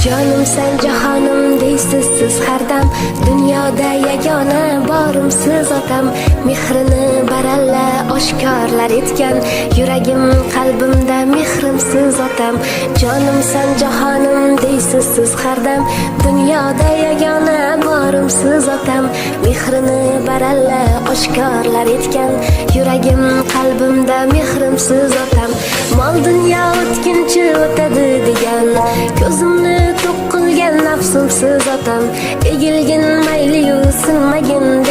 Canım sen cahanım deysiz siz har dam, dunyoda yagona borimsiz otam. Mehrini baralla oshkorlar etgan, yuragim qalbimda mehrimsiz otam. Canım sen cahanım deysiz siz har dam, dunyoda yagona borimsiz otam. Mehrini baralla oshkorlar etgan, yuragim qalbimda mehrimsiz otam. Mol dunyo o'tkinchi o'tadi degan, ko'zimni to'q qilgan nafsimsiz otam. Egilgin mayli-yu sinmagin